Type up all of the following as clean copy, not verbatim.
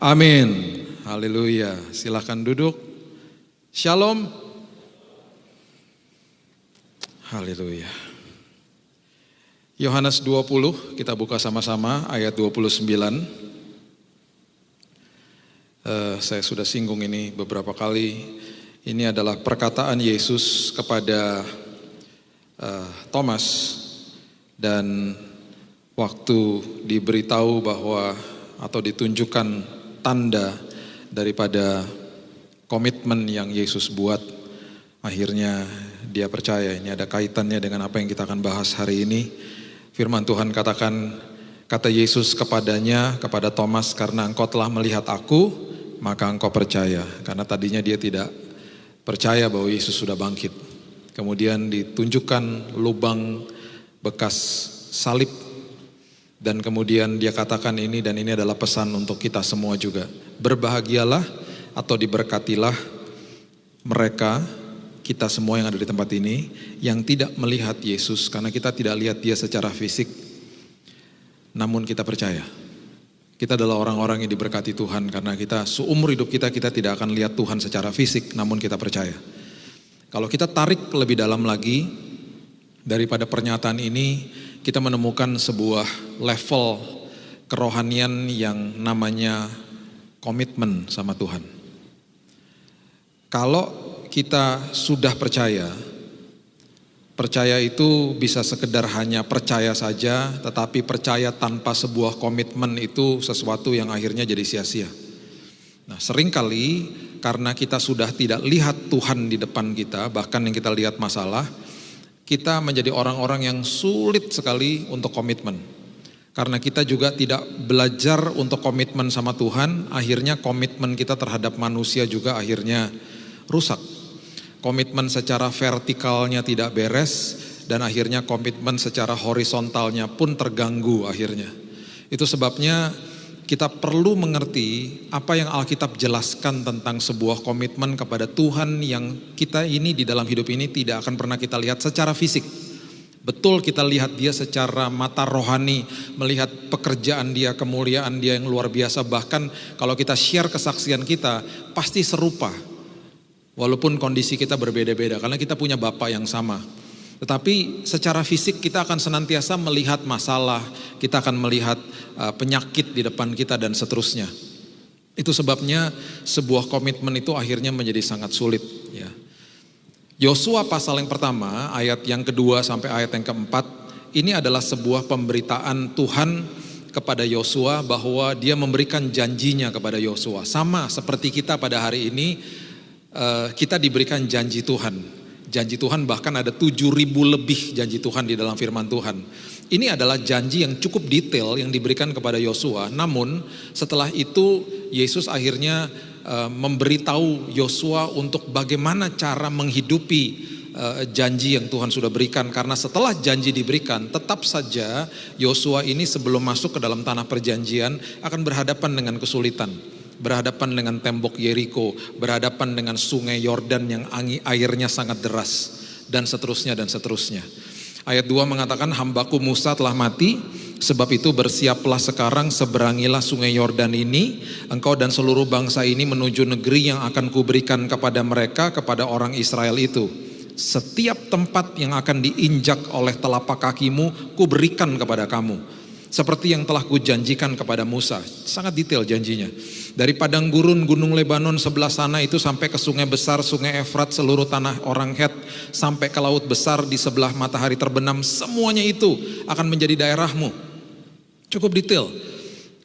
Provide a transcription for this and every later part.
Amin. Haleluya. Silahkan duduk. Shalom. Haleluya. Yohanes 20, kita buka sama-sama ayat 29. Saya sudah singgung ini beberapa kali. Ini adalah perkataan Yesus kepada Thomas. Dan waktu diberitahu bahwa atau ditunjukkan tanda daripada komitmen yang Yesus buat, akhirnya dia percaya. Ini ada kaitannya dengan apa yang kita akan bahas hari ini. Firman Tuhan katakan, kata Yesus kepadanya, kepada Thomas, karena engkau telah melihat aku, maka engkau percaya. Karena tadinya dia tidak percaya bahwa Yesus sudah bangkit. Kemudian ditunjukkan lubang bekas salib. Dan kemudian dia katakan ini, dan ini adalah pesan untuk kita semua juga. Berbahagialah atau diberkatilah mereka, kita semua yang ada di tempat ini, yang tidak melihat Yesus, karena kita tidak lihat dia secara fisik, namun kita percaya. Kita adalah orang-orang yang diberkati Tuhan, karena kita seumur hidup kita tidak akan lihat Tuhan secara fisik, namun kita percaya. Kalau kita tarik lebih dalam lagi, daripada pernyataan ini, kita menemukan sebuah level kerohanian yang namanya komitmen sama Tuhan. Kalau kita sudah percaya, percaya itu bisa sekedar hanya percaya saja, tetapi percaya tanpa sebuah komitmen itu sesuatu yang akhirnya jadi sia-sia. Nah, seringkali karena kita sudah tidak lihat Tuhan di depan kita, bahkan yang kita lihat masalah, kita menjadi orang-orang yang sulit sekali untuk komitmen. Karena kita juga tidak belajar untuk komitmen sama Tuhan, akhirnya komitmen kita terhadap manusia juga akhirnya rusak. Komitmen secara vertikalnya tidak beres, dan akhirnya komitmen secara horizontalnya pun terganggu akhirnya. Itu sebabnya kita perlu mengerti apa yang Alkitab jelaskan tentang sebuah komitmen kepada Tuhan yang kita ini di dalam hidup ini tidak akan pernah kita lihat secara fisik. Betul kita lihat dia secara mata rohani, melihat pekerjaan dia, kemuliaan dia yang luar biasa. Bahkan kalau kita share kesaksian kita, pasti serupa. Walaupun kondisi kita berbeda-beda, karena kita punya Bapa yang sama. Tetapi secara fisik kita akan senantiasa melihat masalah, kita akan melihat penyakit di depan kita dan seterusnya. Itu sebabnya sebuah komitmen itu akhirnya menjadi sangat sulit. Ya. Yosua pasal yang pertama, ayat yang kedua sampai ayat yang keempat, ini adalah sebuah pemberitaan Tuhan kepada Yosua bahwa dia memberikan janjinya kepada Yosua. Sama seperti kita pada hari ini, kita diberikan janji Tuhan. Janji Tuhan bahkan ada 7.000 lebih janji Tuhan di dalam firman Tuhan. Ini adalah janji yang cukup detail yang diberikan kepada Yosua. Namun setelah itu Yesus akhirnya memberitahu Yosua untuk bagaimana cara menghidupi janji yang Tuhan sudah berikan. Karena setelah janji diberikan, tetap saja Yosua ini sebelum masuk ke dalam tanah perjanjian akan berhadapan dengan kesulitan. Berhadapan dengan tembok Yeriko, berhadapan dengan sungai Yordan yang airnya sangat deras, dan seterusnya dan seterusnya. Ayat 2 mengatakan, hambaku Musa telah mati, sebab itu bersiaplah sekarang, seberangilah sungai Yordan ini, engkau dan seluruh bangsa ini menuju negeri yang akan kuberikan kepada mereka, kepada orang Israel itu. Setiap tempat yang akan diinjak oleh telapak kakimu, kuberikan kepada kamu. Seperti yang telah kujanjikan kepada Musa. Sangat detail janjinya. Dari padang gurun gunung Lebanon sebelah sana itu sampai ke sungai besar, sungai Efrat, seluruh tanah orang Het, sampai ke laut besar di sebelah matahari terbenam, semuanya itu akan menjadi daerahmu. Cukup detail.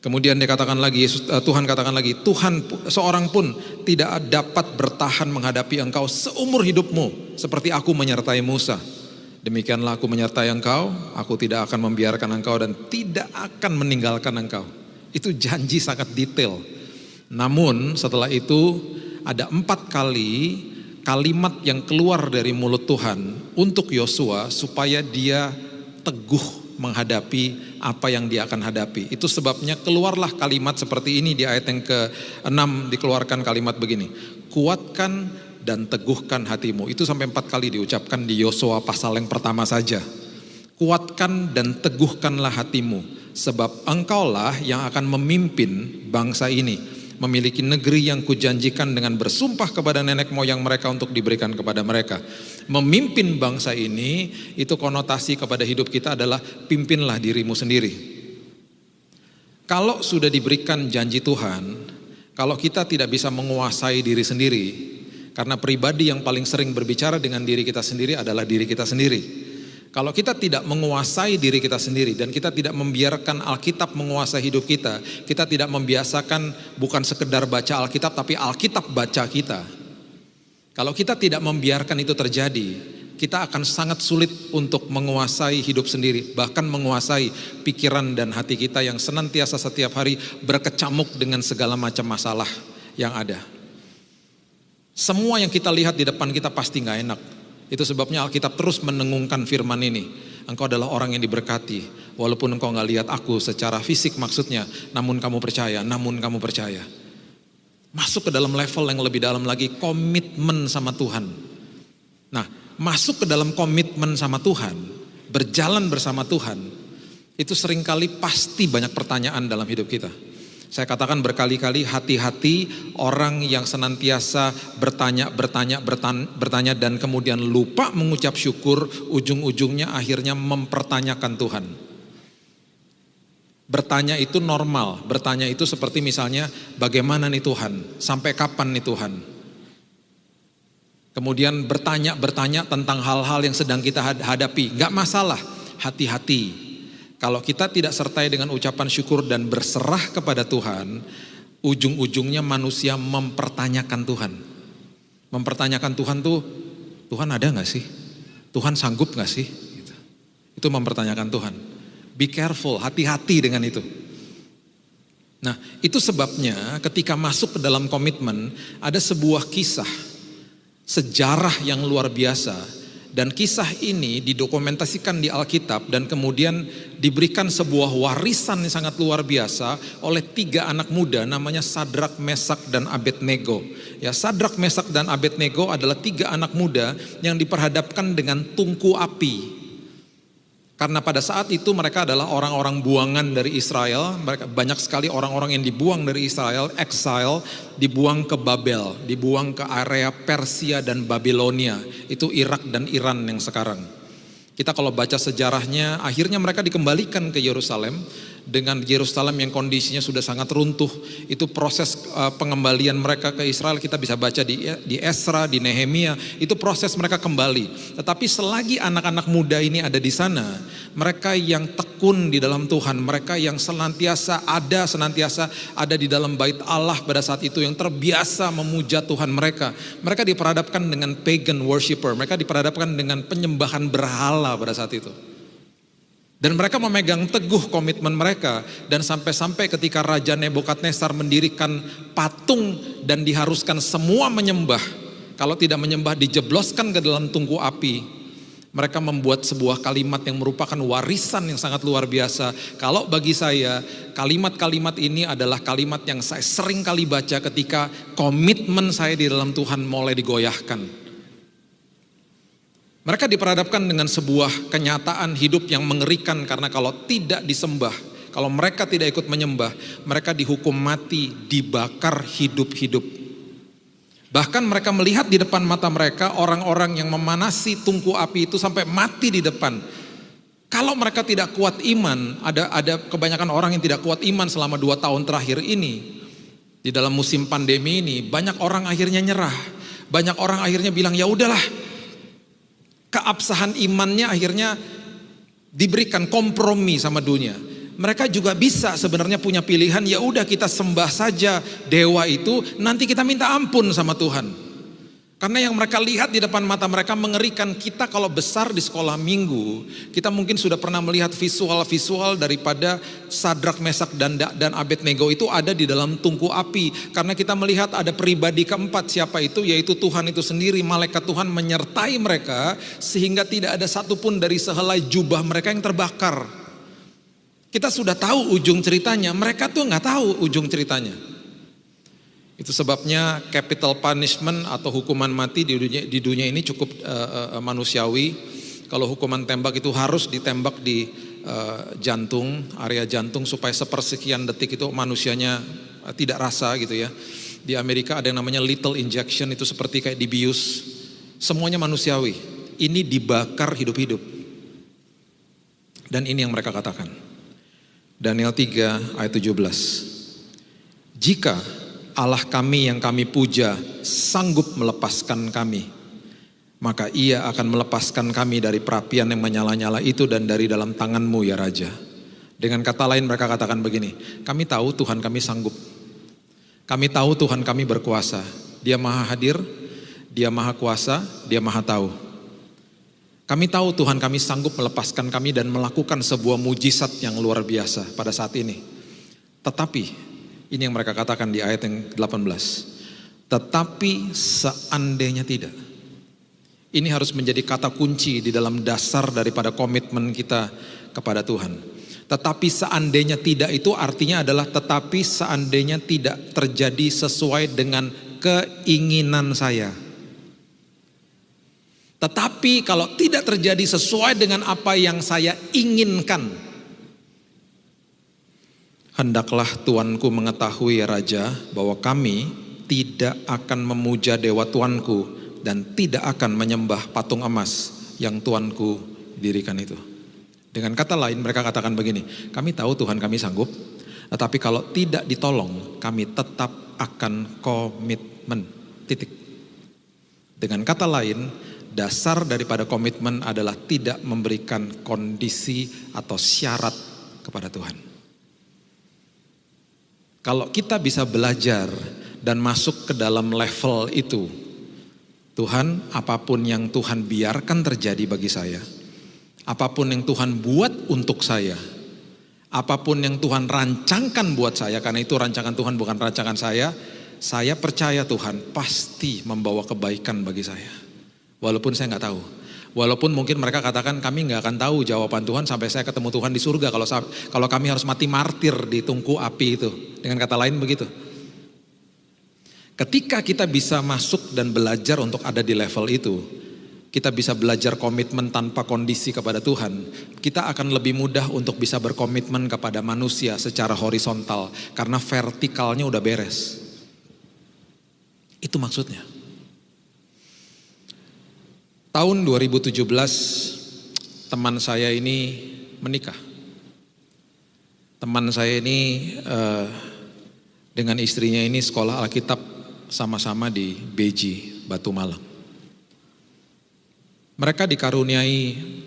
Kemudian dia katakan lagi, Tuhan katakan lagi, Tuhan seorang pun tidak dapat bertahan menghadapi engkau seumur hidupmu, seperti aku menyertai Musa. Demikianlah aku menyertai engkau, aku tidak akan membiarkan engkau dan tidak akan meninggalkan engkau. Itu janji sangat detail. Namun setelah itu ada 4 kali kalimat yang keluar dari mulut Tuhan untuk Yosua supaya dia teguh menghadapi apa yang dia akan hadapi. Itu sebabnya keluarlah kalimat seperti ini di ayat yang ke-6 dikeluarkan kalimat begini. Kuatkan dan teguhkan hatimu. Itu sampai 4 kali diucapkan di Yosua pasal yang pertama saja. Kuatkan dan teguhkanlah hatimu, sebab engkaulah yang akan memimpin bangsa ini. memiliki negeri yang kujanjikan dengan bersumpah kepada nenek moyang mereka untuk diberikan kepada mereka. Memimpin bangsa ini, itu konotasi kepada hidup kita adalah pimpinlah dirimu sendiri. Kalau sudah diberikan janji Tuhan, kalau kita tidak bisa menguasai diri sendiri, karena pribadi yang paling sering berbicara dengan diri kita sendiri adalah diri kita sendiri. Kalau kita tidak menguasai diri kita sendiri dan kita tidak membiarkan Alkitab menguasai hidup kita, kita tidak membiasakan bukan sekedar baca Alkitab tapi Alkitab baca kita. Kalau kita tidak membiarkan itu terjadi, kita akan sangat sulit untuk menguasai hidup sendiri, bahkan menguasai pikiran dan hati kita yang senantiasa setiap hari berkecamuk dengan segala macam masalah yang ada. Semua yang kita lihat di depan kita pasti gak enak. Itu sebabnya Alkitab terus menengungkan firman ini. Engkau adalah orang yang diberkati, walaupun engkau gak lihat aku secara fisik maksudnya, namun kamu percaya, Masuk ke dalam level yang lebih dalam lagi, komitmen sama Tuhan. Nah, masuk ke dalam komitmen sama Tuhan, berjalan bersama Tuhan, itu seringkali pasti banyak pertanyaan dalam hidup kita. Saya katakan berkali-kali, hati-hati orang yang senantiasa bertanya dan kemudian lupa mengucap syukur, ujung-ujungnya akhirnya mempertanyakan Tuhan. Bertanya itu normal, bertanya itu seperti misalnya bagaimana nih Tuhan, sampai kapan nih Tuhan. Kemudian bertanya tentang hal-hal yang sedang kita hadapi, gak masalah, hati-hati. Kalau kita tidak sertai dengan ucapan syukur dan berserah kepada Tuhan, ujung-ujungnya manusia mempertanyakan Tuhan. Mempertanyakan Tuhan tuh, Tuhan ada gak sih? Tuhan sanggup gak sih? Gitu. Itu mempertanyakan Tuhan. Be careful, hati-hati dengan itu. Nah, itu sebabnya ketika masuk ke dalam komitmen, ada sebuah kisah, sejarah yang luar biasa. Dan kisah ini didokumentasikan di Alkitab dan kemudian diberikan sebuah warisan yang sangat luar biasa oleh 3 anak muda namanya Sadrak, Mesak, dan Abednego. Ya, Sadrak, Mesak, dan Abednego adalah 3 anak muda yang diperhadapkan dengan tungku api. Karena pada saat itu mereka adalah orang-orang buangan dari Israel. Mereka banyak sekali orang-orang yang dibuang dari Israel, exile, dibuang ke Babel, dibuang ke area Persia dan Babilonia. Itu Irak dan Iran yang sekarang. Kita kalau baca sejarahnya, akhirnya mereka dikembalikan ke Yerusalem. Dengan Yerusalem yang kondisinya sudah sangat runtuh. Itu proses pengembalian mereka ke Israel kita bisa baca di Esra, di Nehemia. Itu proses mereka kembali. Tetapi selagi anak-anak muda ini ada di sana, mereka yang tekun di dalam Tuhan, mereka yang senantiasa ada di dalam bait Allah pada saat itu, yang terbiasa memuja Tuhan mereka. Mereka diperhadapkan dengan pagan worshiper, mereka diperhadapkan dengan penyembahan berhala pada saat itu. Dan mereka memegang teguh komitmen mereka, dan sampai-sampai ketika Raja Nebukadnezar mendirikan patung dan diharuskan semua menyembah, kalau tidak menyembah dijebloskan ke dalam tungku api. Mereka membuat sebuah kalimat yang merupakan warisan yang sangat luar biasa. Kalau bagi saya, kalimat-kalimat ini adalah kalimat yang saya sering kali baca ketika komitmen saya di dalam Tuhan mulai digoyahkan. Mereka diperhadapkan dengan sebuah kenyataan hidup yang mengerikan, karena kalau tidak disembah, kalau mereka tidak ikut menyembah, mereka dihukum mati, dibakar hidup-hidup. Bahkan mereka melihat di depan mata mereka orang-orang yang memanasi tungku api itu sampai mati di depan. Kalau mereka tidak kuat iman, ada kebanyakan orang yang tidak kuat iman selama 2 tahun terakhir ini. Di dalam musim pandemi ini, banyak orang akhirnya nyerah. Banyak orang akhirnya bilang, ya udahlah. Keabsahan imannya akhirnya diberikan kompromi sama dunia. Mereka juga bisa sebenarnya punya pilihan, ya udah kita sembah saja dewa itu, nanti kita minta ampun sama Tuhan. Karena yang mereka lihat di depan mata mereka mengerikan. Kita kalau besar di sekolah minggu, kita mungkin sudah pernah melihat visual-visual daripada Sadrak, Mesak, dan Abednego itu ada di dalam tungku api. Karena kita melihat ada pribadi keempat, siapa itu? Yaitu Tuhan itu sendiri. Malaikat Tuhan menyertai mereka sehingga tidak ada satupun dari sehelai jubah mereka yang terbakar. Kita sudah tahu ujung ceritanya, mereka tuh nggak tahu ujung ceritanya. Itu sebabnya capital punishment atau hukuman mati di dunia ini cukup manusiawi. Kalau hukuman tembak itu harus ditembak di jantung, area jantung supaya sepersekian detik itu manusianya tidak rasa gitu ya. Di Amerika ada yang namanya lethal injection, itu seperti kayak dibius. Semuanya manusiawi. Ini dibakar hidup-hidup. Dan ini yang mereka katakan. Daniel 3 ayat 17. Jika Allah kami yang kami puja sanggup melepaskan kami, maka ia akan melepaskan kami dari perapian yang menyala-nyala itu dan dari dalam tanganmu ya Raja. Dengan kata lain mereka katakan begini, kami tahu Tuhan kami sanggup. Kami tahu Tuhan kami berkuasa. Dia maha hadir, Dia maha kuasa, Dia maha tahu. Kami tahu Tuhan kami sanggup melepaskan kami dan melakukan sebuah mujizat yang luar biasa pada saat ini. Tetapi, ini yang mereka katakan di ayat yang 18. Tetapi seandainya tidak. Ini harus menjadi kata kunci di dalam dasar daripada komitmen kita kepada Tuhan. Tetapi seandainya tidak itu artinya adalah tetapi seandainya tidak terjadi sesuai dengan keinginan saya. Tetapi kalau tidak terjadi sesuai dengan apa yang saya inginkan, hendaklah tuanku mengetahui ya Raja bahwa kami tidak akan memuja dewa tuanku dan tidak akan menyembah patung emas yang tuanku dirikan itu. Dengan kata lain mereka katakan begini, kami tahu Tuhan kami sanggup, tetapi kalau tidak ditolong kami tetap akan komitmen, titik. Dengan kata lain, dasar daripada komitmen adalah tidak memberikan kondisi atau syarat kepada Tuhan. Kalau kita bisa belajar dan masuk ke dalam level itu, Tuhan, apapun yang Tuhan biarkan terjadi bagi saya, apapun yang Tuhan buat untuk saya, apapun yang Tuhan rancangkan buat saya, karena itu rancangan Tuhan bukan rancangan saya percaya Tuhan pasti membawa kebaikan bagi saya. Walaupun saya nggak tahu. Walaupun mungkin mereka katakan kami nggak akan tahu jawaban Tuhan sampai saya ketemu Tuhan di surga kalau kami harus mati martir di tungku api itu. Dengan kata lain begitu. Ketika kita bisa masuk dan belajar untuk ada di level itu, kita bisa belajar komitmen tanpa kondisi kepada Tuhan, kita akan lebih mudah untuk bisa berkomitmen kepada manusia secara horizontal karena vertikalnya udah beres. Itu maksudnya. Tahun 2017 teman saya ini menikah. Teman saya ini dengan istrinya ini sekolah Alkitab sama-sama di Beji, Batu Malang. Mereka dikaruniai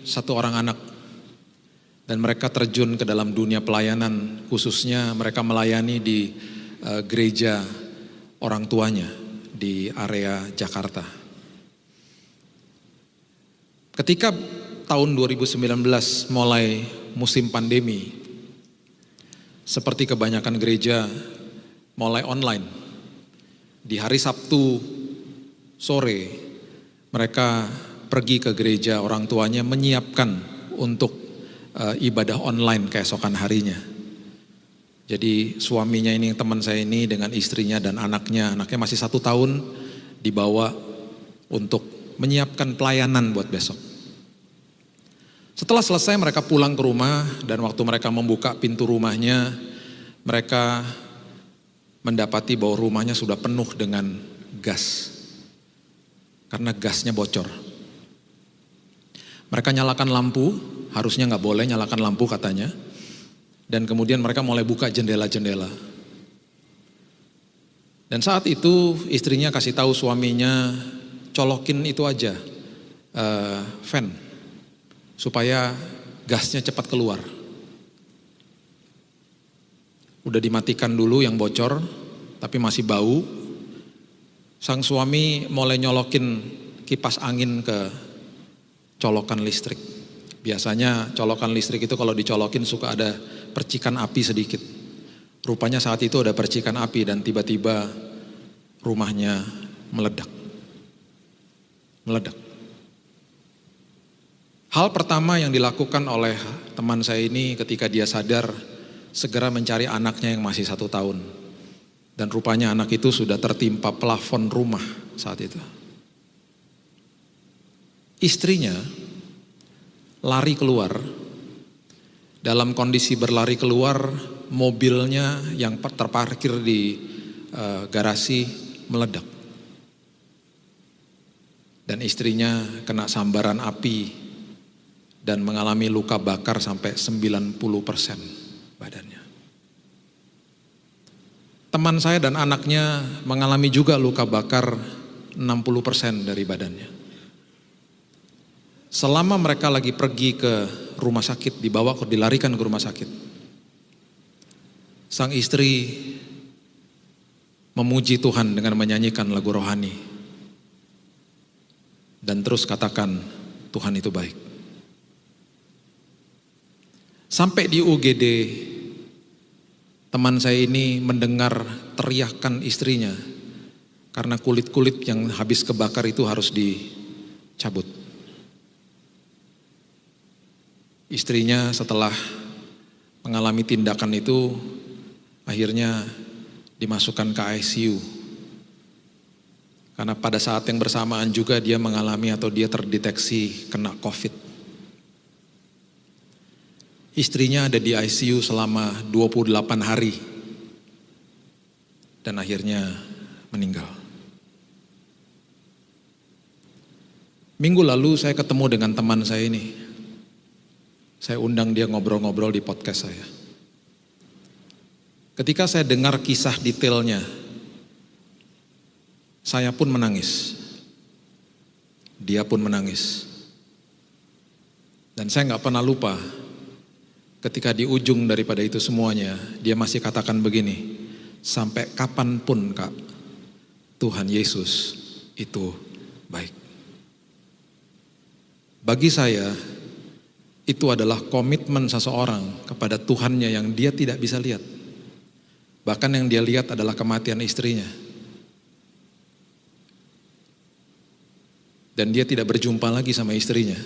satu orang anak dan mereka terjun ke dalam dunia pelayanan, khususnya mereka melayani di gereja orang tuanya di area Jakarta. Ketika tahun 2019 mulai musim pandemi, seperti kebanyakan gereja mulai online. Di hari Sabtu sore mereka pergi ke gereja orang tuanya menyiapkan untuk ibadah online keesokan harinya. Jadi suaminya ini, teman saya ini dengan istrinya dan anaknya masih 1 tahun dibawa untuk menyiapkan pelayanan buat besok. Setelah selesai mereka pulang ke rumah dan waktu mereka membuka pintu rumahnya, mereka mendapati bahwa rumahnya sudah penuh dengan gas. Karena gasnya bocor. Mereka nyalakan lampu, harusnya nggak boleh nyalakan lampu katanya. Dan kemudian mereka mulai buka jendela-jendela. Dan saat itu istrinya kasih tahu suaminya, colokin itu aja, fan, supaya gasnya cepat keluar. Udah dimatikan dulu yang bocor, tapi masih bau. Sang suami mulai nyolokin kipas angin ke colokan listrik. Biasanya colokan listrik itu kalau dicolokin suka ada percikan api sedikit. Rupanya saat itu ada percikan api dan tiba-tiba rumahnya meledak. Hal pertama yang dilakukan oleh teman saya ini ketika dia sadar, segera mencari anaknya yang masih 1 tahun. Dan rupanya anak itu sudah tertimpa plafon rumah saat itu. Istrinya lari keluar Dalam kondisi berlari keluar, mobilnya yang terparkir di garasi meledak. Dan istrinya kena sambaran api dan mengalami luka bakar sampai 90% badannya. Teman saya dan anaknya mengalami juga luka bakar 60% dari badannya. Selama mereka lagi pergi ke rumah sakit, dilarikan ke rumah sakit, sang istri memuji Tuhan dengan menyanyikan lagu rohani dan terus katakan, Tuhan itu baik. Sampai di UGD, teman saya ini mendengar teriakan istrinya karena kulit-kulit yang habis kebakar itu harus dicabut. Istrinya setelah mengalami tindakan itu akhirnya dimasukkan ke ICU. Karena pada saat yang bersamaan juga dia mengalami atau dia terdeteksi kena COVID. Istrinya ada di ICU selama 28 hari dan akhirnya meninggal. Minggu lalu saya ketemu dengan teman saya ini. Saya undang dia ngobrol-ngobrol di podcast saya. Ketika saya dengar kisah detailnya, saya pun menangis. Dia pun menangis. Dan saya gak pernah lupa, ketika di ujung daripada itu semuanya, dia masih katakan begini, sampai kapanpun Kak, Tuhan Yesus itu baik. Bagi saya, itu adalah komitmen seseorang kepada Tuhannya yang dia tidak bisa lihat. Bahkan yang dia lihat adalah kematian istrinya. Dan dia tidak berjumpa lagi sama istrinya.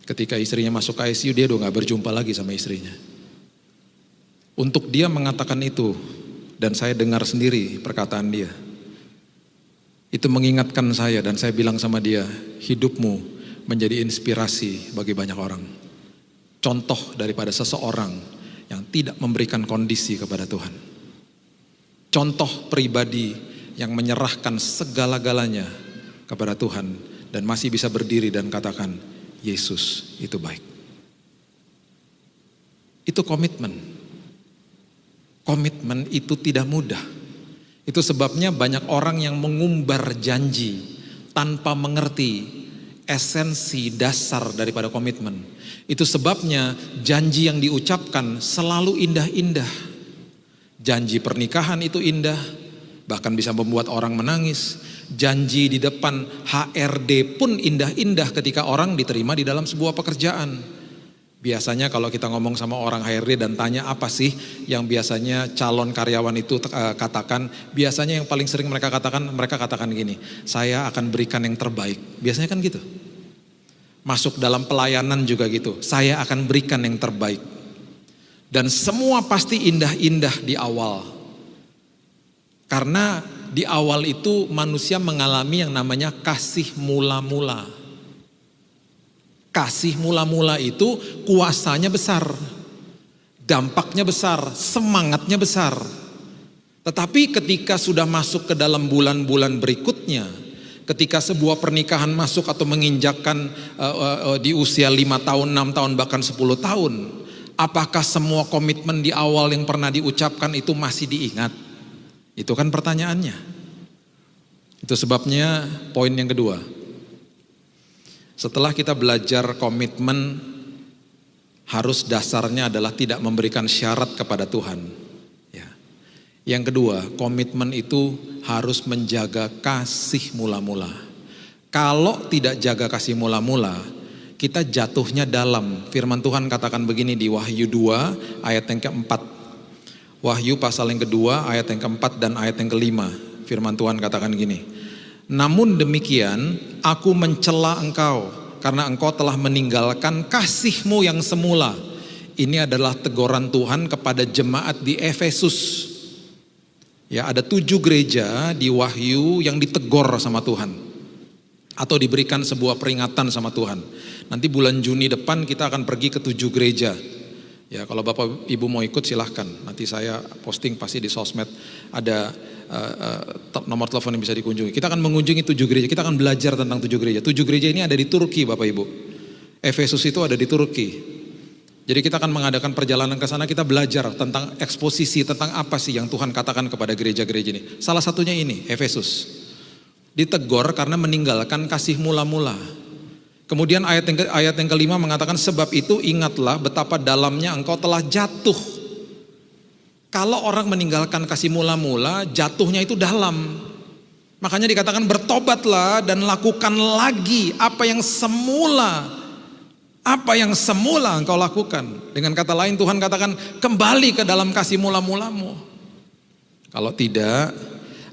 Ketika istrinya masuk ke ICU, dia udah gak berjumpa lagi sama istrinya. Untuk dia mengatakan itu, dan saya dengar sendiri perkataan dia, itu mengingatkan saya dan saya bilang sama dia, hidupmu menjadi inspirasi bagi banyak orang. Contoh daripada seseorang yang tidak memberikan kondisi kepada Tuhan. Contoh pribadi yang menyerahkan segala-galanya kepada Tuhan dan masih bisa berdiri dan katakan, Yesus itu baik. Itu komitmen. Komitmen itu tidak mudah. Itu sebabnya banyak orang yang mengumbar janji tanpa mengerti esensi dasar daripada komitmen. Itu sebabnya janji yang diucapkan selalu indah-indah. Janji pernikahan itu indah, bahkan bisa membuat orang menangis. Janji di depan HRD pun indah-indah ketika orang diterima di dalam sebuah pekerjaan. Biasanya kalau kita ngomong sama orang HRD dan tanya apa sih yang biasanya calon karyawan itu katakan, biasanya yang paling sering mereka katakan gini, saya akan berikan yang terbaik. Biasanya kan gitu. Masuk dalam pelayanan juga gitu, saya akan berikan yang terbaik. Dan semua pasti indah-indah di awal. Karena di awal itu manusia mengalami yang namanya kasih mula-mula. Kasih mula-mula itu kuasanya besar, dampaknya besar, semangatnya besar. Tetapi ketika sudah masuk ke dalam bulan-bulan berikutnya, ketika sebuah pernikahan masuk atau menginjakkan di usia 5 tahun, 6 tahun, bahkan 10 tahun, apakah semua komitmen di awal yang pernah diucapkan itu masih diingat? Itu kan pertanyaannya. Itu sebabnya poin yang kedua. Setelah kita belajar komitmen, harus dasarnya adalah tidak memberikan syarat kepada Tuhan. Ya. Yang kedua, komitmen itu harus menjaga kasih mula-mula. Kalau tidak jaga kasih mula-mula, kita jatuhnya dalam. Firman Tuhan katakan begini di Wahyu 2 ayat yang keempat. Wahyu pasal yang kedua ayat yang keempat dan ayat yang kelima. Firman Tuhan katakan gini. Namun demikian, aku mencela engkau karena engkau telah meninggalkan kasihmu yang semula. Ini adalah teguran Tuhan kepada jemaat di Efesus. Ya, ada 7 gereja di Wahyu yang ditegur sama Tuhan. atau diberikan sebuah peringatan sama Tuhan. Nanti bulan Juni depan kita akan pergi ke 7 gereja. Ya, kalau Bapak Ibu mau ikut silahkan. Nanti saya posting pasti di sosmed ada nomor telepon yang bisa dikunjungi. Kita akan mengunjungi 7 gereja. Kita akan belajar tentang 7 gereja. 7 gereja ini ada di Turki, Bapak Ibu. Efesus itu ada di Turki. Jadi kita akan mengadakan perjalanan ke sana, kita belajar tentang eksposisi, tentang apa sih yang Tuhan katakan kepada gereja-gereja ini. Salah satunya ini, Efesus. Ditegur karena meninggalkan kasih mula-mula. Kemudian ayat yang kelima mengatakan, sebab itu ingatlah betapa dalamnya engkau telah jatuh. Kalau orang meninggalkan kasih mula-mula, jatuhnya itu dalam. Makanya dikatakan bertobatlah dan lakukan lagi apa yang semula engkau lakukan. Dengan kata lain Tuhan katakan, kembali ke dalam kasih mula-mulamu. Kalau tidak,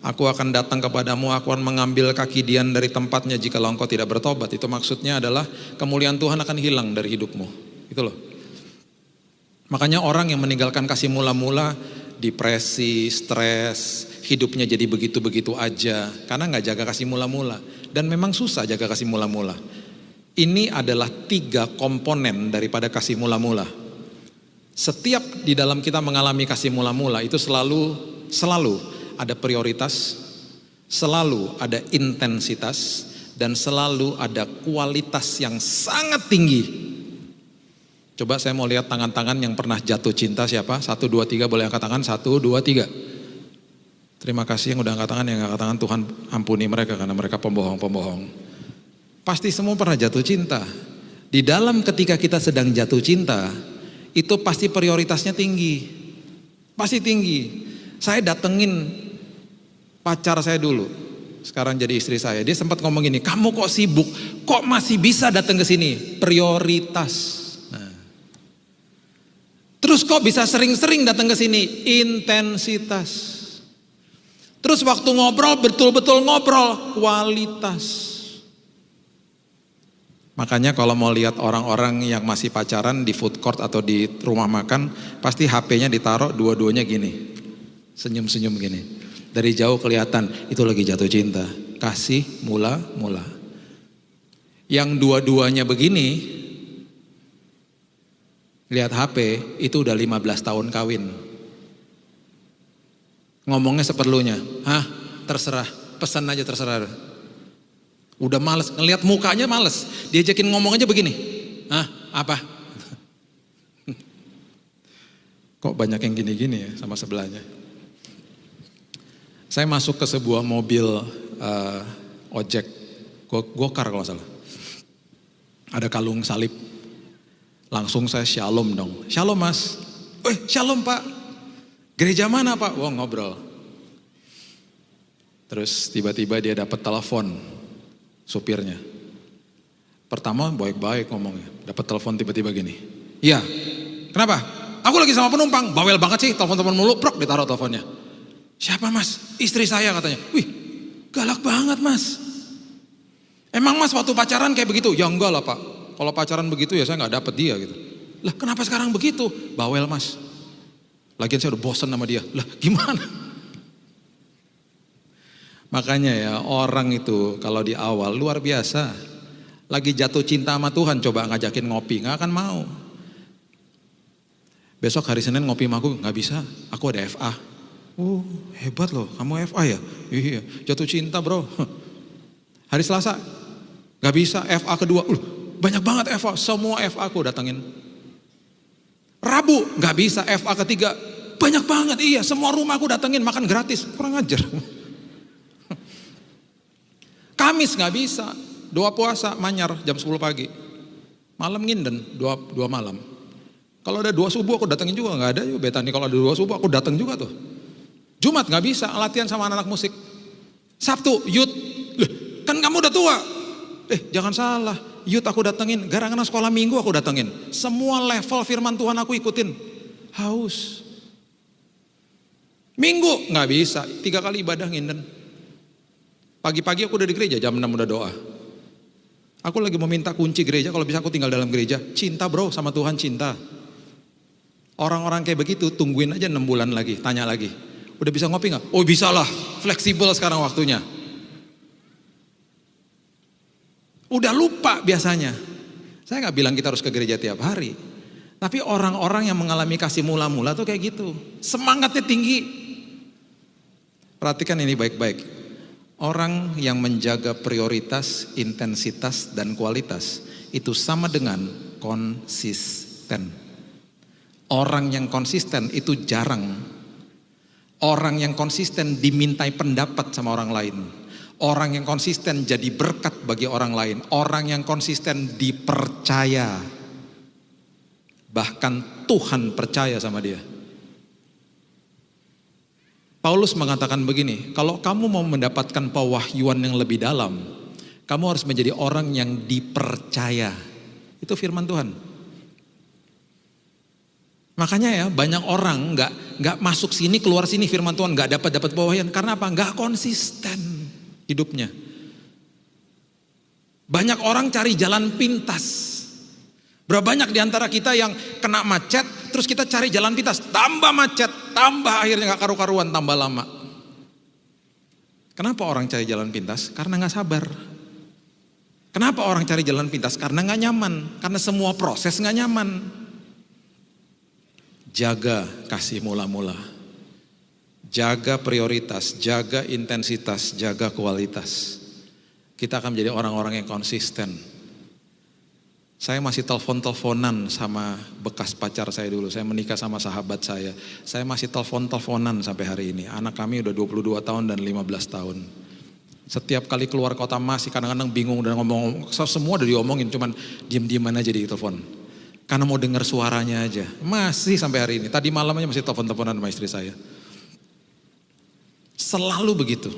aku akan datang kepadamu, aku akan mengambil kaki Dian dari tempatnya jikalau engkau tidak bertobat. Itu maksudnya adalah kemuliaan Tuhan akan hilang dari hidupmu. Itu loh. Makanya orang yang meninggalkan kasih mula-mula, depresi, stres, hidupnya jadi begitu-begitu aja. Karena gak jaga kasih mula-mula. Dan memang susah jaga kasih mula-mula. Ini adalah 3 komponen daripada kasih mula-mula. Setiap di dalam kita mengalami kasih mula-mula itu selalu ada prioritas, selalu ada intensitas, dan selalu ada kualitas yang sangat tinggi. Coba saya mau lihat tangan-tangan yang pernah jatuh cinta siapa? 1, 2, 3 boleh angkat tangan. 1, 2, 3. Terima kasih yang udah angkat tangan, yang angkat tangan Tuhan ampuni mereka karena mereka pembohong-pembohong. Pasti semua pernah jatuh cinta. Di dalam ketika kita sedang jatuh cinta, itu pasti prioritasnya tinggi. Pasti tinggi. Saya datengin pacar saya dulu, sekarang jadi istri saya. Dia sempat ngomong gini, kamu kok sibuk, kok masih bisa datang ke sini? Prioritas. Nah. Terus kok bisa sering-sering datang ke sini? Intensitas. Terus waktu ngobrol, betul-betul ngobrol, kualitas. Makanya kalau mau lihat orang-orang yang masih pacaran di food court atau di rumah makan, pasti HP-nya ditaruh dua-duanya gini, senyum-senyum gini. Dari jauh kelihatan itu lagi jatuh cinta. Kasih mula-mula. Yang dua-duanya begini, lihat HP, itu udah 15 tahun kawin. Ngomongnya seperlunya. Hah, terserah, pesan aja terserah. Udah males, ngelihat mukanya males. Diajakin ngomong aja begini. Hah, apa? Kok banyak yang gini-gini ya sama sebelahnya. Saya masuk ke sebuah mobil ojek, gokar kalau nggak salah. Ada kalung salib. Langsung saya shalom dong. Shalom mas. Shalom pak. Gereja mana pak? Wah ngobrol. Terus tiba-tiba dia dapat telepon supirnya. Pertama baik-baik ngomongnya. Dapat telepon tiba-tiba gini. Iya. Kenapa? Aku lagi sama penumpang. Bawel banget sih, telepon-telepon mulu. Prok ditaruh teleponnya. Siapa mas? Istri saya katanya. Wih, galak banget mas. Emang mas waktu pacaran kayak begitu? Ya enggak lah pak. Kalau pacaran begitu ya saya gak dapet dia gitu. Lah kenapa sekarang begitu? Bawel mas. Lagian saya udah bosen sama dia. Lah gimana? Makanya ya orang itu kalau di awal luar biasa. Lagi jatuh cinta sama Tuhan coba ngajakin ngopi. Gak akan mau. Besok hari Senin ngopi sama aku. Gak bisa, aku ada FA. Oh hebat loh, kamu FA ya? Iya, jatuh cinta bro. Hari Selasa, gak bisa, FA kedua. Banyak banget FA, semua FA aku datangin. Rabu, gak bisa, FA ketiga. Banyak banget, iya, semua rumah aku datengin, makan gratis. Kurang ajar. Kamis gak bisa, doa puasa, manyar jam 10 pagi. Malam nginden, dua malam. Kalau ada 2 subuh aku datengin juga, gak ada yuk Betani. Kalau ada 2 subuh aku dateng juga tuh. Jumat gak bisa, latihan sama anak-anak musik. Sabtu, youth. Kan kamu udah tua. Jangan salah, youth aku datengin. Gara-gara sekolah minggu aku datengin. Semua level firman Tuhan aku ikutin. Haus. Minggu gak bisa, 3 kali ibadah nginden. Pagi-pagi aku udah di gereja, jam 6 udah doa. Aku lagi mau minta kunci gereja, kalau bisa aku tinggal dalam gereja. Cinta bro, sama Tuhan cinta. Orang-orang kayak begitu, tungguin aja 6 bulan lagi, tanya lagi. Udah bisa ngopi gak? Oh bisa lah, fleksibel sekarang waktunya. Udah lupa biasanya. Saya nggak bilang kita harus ke gereja tiap hari. Tapi orang-orang yang mengalami kasih mula-mula tuh kayak gitu. Semangatnya tinggi. Perhatikan ini baik-baik. Orang yang menjaga prioritas, intensitas, dan kualitas itu sama dengan konsisten. Orang yang konsisten itu jarang. Orang yang konsisten dimintai pendapat sama orang lain. Orang yang konsisten jadi berkat bagi orang lain. Orang yang konsisten dipercaya. Bahkan Tuhan percaya sama dia. Paulus mengatakan begini, kalau kamu mau mendapatkan pewahyuan yang lebih dalam, kamu harus menjadi orang yang dipercaya. Itu firman Tuhan. Makanya ya banyak orang nggak masuk sini keluar sini firman Tuhan, nggak dapat pewahyuan. Karena apa? Nggak konsisten hidupnya. Banyak orang cari jalan pintas. Berapa banyak diantara kita yang kena macet, terus kita cari jalan pintas, tambah macet, tambah akhirnya nggak karu-karuan, tambah lama. Kenapa orang cari jalan pintas? Karena nggak sabar. Kenapa orang cari jalan pintas? Karena nggak nyaman. Karena semua proses nggak nyaman. Jaga kasih mula-mula. Jaga prioritas, jaga intensitas, jaga kualitas. Kita akan menjadi orang-orang yang konsisten. Saya masih telepon-teleponan sama bekas pacar saya dulu. Saya menikah sama sahabat saya. Saya masih telepon-teleponan sampai hari ini. Anak kami udah 22 tahun dan 15 tahun. Setiap kali keluar kota masih kadang-kadang bingung dan ngomong. Semua udah diomongin, cuman diem-dieman aja di telepon. Karena mau dengar suaranya aja. Masih sampai hari ini. Tadi malamnya masih telepon-teleponan sama istri saya. Selalu begitu.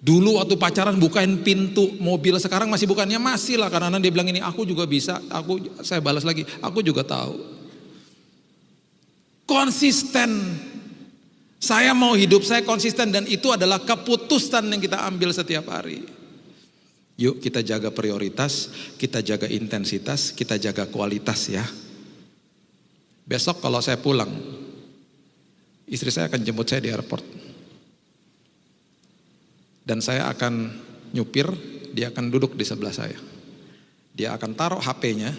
Dulu waktu pacaran bukain pintu mobil, sekarang masih bukannya masih lah. Karena dia bilang ini aku juga bisa, saya balas lagi, aku juga tahu. Konsisten. Saya mau hidup saya konsisten dan itu adalah keputusan yang kita ambil setiap hari. Yuk kita jaga prioritas, kita jaga intensitas, kita jaga kualitas ya. Besok kalau saya pulang, istri saya akan jemput saya di airport. Dan saya akan nyupir, dia akan duduk di sebelah saya. Dia akan taruh HP-nya,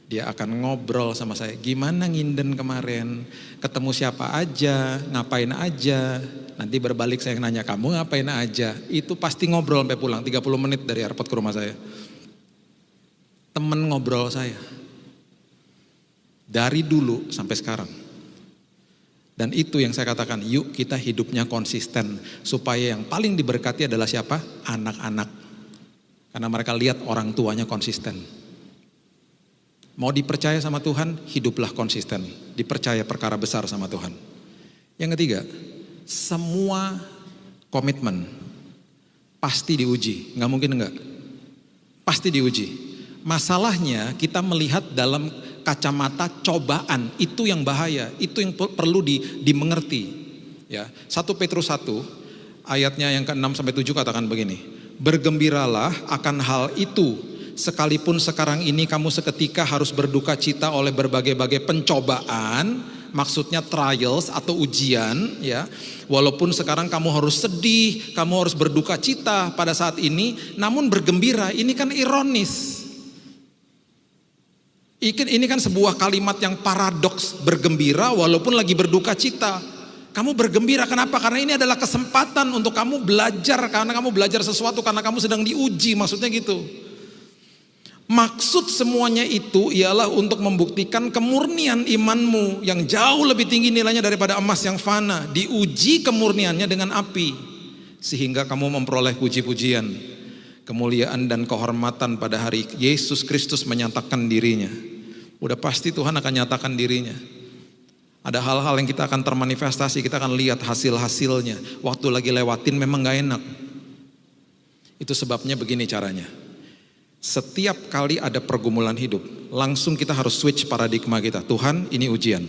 dia akan ngobrol sama saya. Gimana nginden kemarin, ketemu siapa aja, ngapain aja. Nanti berbalik saya nanya kamu ngapain aja. Itu pasti ngobrol sampai pulang, 30 menit dari airport ke rumah saya. Temen ngobrol saya. Dari dulu sampai sekarang. Dan itu yang saya katakan, yuk kita hidupnya konsisten. Supaya yang paling diberkati adalah siapa? Anak-anak. Karena mereka lihat orang tuanya konsisten. Mau dipercaya sama Tuhan, hiduplah konsisten. Dipercaya perkara besar sama Tuhan. Yang ketiga, semua komitmen pasti diuji. Nggak mungkin enggak. Pasti diuji. Masalahnya kita melihat dalam kacamata cobaan, itu yang bahaya, itu yang perlu dimengerti. Ya, 1 Petrus 1 ayatnya yang ke-6 sampai 7 katakan begini. Bergembiralah akan hal itu, sekalipun sekarang ini kamu seketika harus berduka cita oleh berbagai-bagai pencobaan, maksudnya trials atau ujian ya. Walaupun sekarang kamu harus sedih, kamu harus berduka cita pada saat ini, namun bergembira, ini kan ironis. Ini kan sebuah kalimat yang paradoks, bergembira walaupun lagi berduka cita. Kamu bergembira kenapa? Karena ini adalah kesempatan untuk kamu belajar, karena kamu belajar sesuatu, karena kamu sedang diuji, maksudnya gitu. Maksud semuanya itu ialah untuk membuktikan kemurnian imanmu yang jauh lebih tinggi nilainya daripada emas yang fana. Diuji kemurniannya dengan api, sehingga kamu memperoleh puji-pujian, kemuliaan dan kehormatan pada hari Yesus Kristus menyatakan dirinya. Udah pasti Tuhan akan nyatakan dirinya. Ada hal-hal yang kita akan termanifestasi, kita akan lihat hasil-hasilnya. Waktu lagi lewatin memang gak enak. Itu sebabnya begini caranya. Setiap kali ada pergumulan hidup, langsung kita harus switch paradigma kita. Tuhan, ini ujian.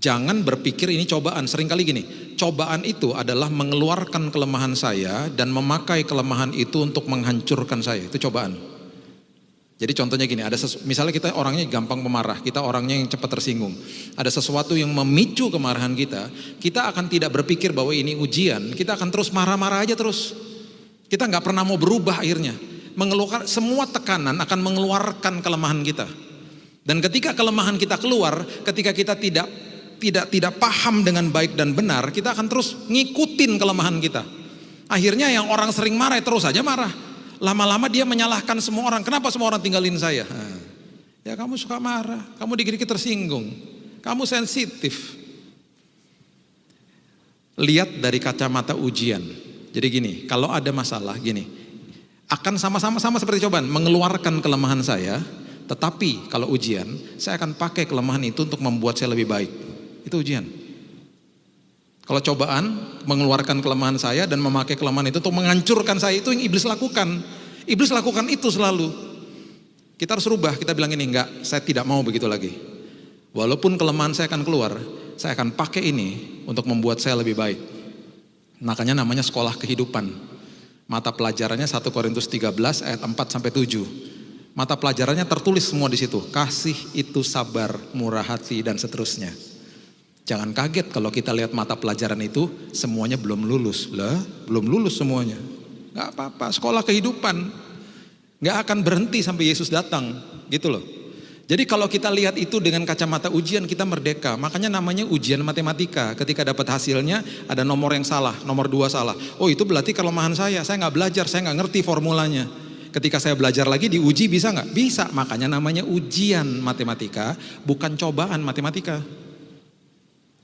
Jangan berpikir ini cobaan. Seringkali gini, cobaan itu adalah mengeluarkan kelemahan saya dan memakai kelemahan itu untuk menghancurkan saya. Itu cobaan. Jadi contohnya gini, misalnya kita orangnya gampang pemarah, kita orangnya yang cepat tersinggung. Ada sesuatu yang memicu kemarahan kita akan tidak berpikir bahwa ini ujian, kita akan terus marah-marah aja terus. Kita nggak pernah mau berubah akhirnya. mengeluarkan semua tekanan akan mengeluarkan kelemahan kita. Dan ketika kelemahan kita keluar, ketika kita tidak paham dengan baik dan benar, kita akan terus ngikutin kelemahan kita. Akhirnya yang orang sering marah terus saja marah. Lama-lama dia menyalahkan semua orang. Kenapa semua orang tinggalin saya? Ya kamu suka marah, kamu dikit-dikit tersinggung, kamu sensitif. Lihat dari kacamata ujian. Jadi gini, kalau ada masalah gini, akan sama-sama seperti cobaan mengeluarkan kelemahan saya. Tetapi kalau ujian, saya akan pakai kelemahan itu untuk membuat saya lebih baik. Itu ujian. Kalau cobaan mengeluarkan kelemahan saya dan memakai kelemahan itu untuk menghancurkan saya, itu yang iblis lakukan. Iblis lakukan itu selalu. Kita harus rubah, kita bilang ini, enggak, saya tidak mau begitu lagi. Walaupun kelemahan saya akan keluar, saya akan pakai ini untuk membuat saya lebih baik. Makanya namanya sekolah kehidupan. Mata pelajarannya 1 Korintus 13 ayat 4 sampai 7. Mata pelajarannya tertulis semua di situ. Kasih itu sabar, murah hati dan seterusnya. Jangan kaget kalau kita lihat mata pelajaran itu semuanya belum lulus. Lah, belum lulus semuanya. Gak apa-apa, sekolah kehidupan. Gak akan berhenti sampai Yesus datang, gitu loh. Jadi kalau kita lihat itu dengan kacamata ujian, kita merdeka. Makanya namanya ujian matematika. Ketika dapat hasilnya ada nomor yang salah, nomor 2 salah. Oh itu berarti kelemahan saya gak belajar, saya gak ngerti formulanya. Ketika saya belajar lagi diuji bisa gak? Bisa, makanya namanya ujian matematika, bukan cobaan matematika.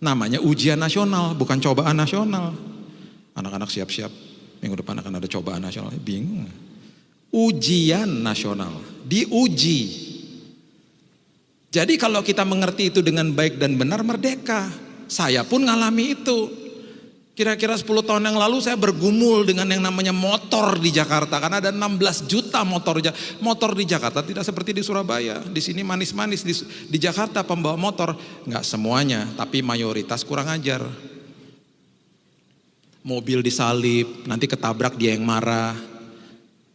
Namanya ujian nasional, bukan cobaan nasional. Anak-anak siap-siap, minggu depan akan ada cobaan nasional, bingung. Ujian nasional, diuji. Jadi kalau kita mengerti itu dengan baik dan benar, merdeka. Saya pun ngalami itu. Kira-kira 10 tahun yang lalu saya bergumul dengan yang namanya motor di Jakarta. Karena ada 16 juta motor di Jakarta, tidak seperti di Surabaya. Di sini manis-manis, di Jakarta pembawa motor. Enggak semuanya, tapi mayoritas kurang ajar. Mobil disalip, nanti ketabrak dia yang marah.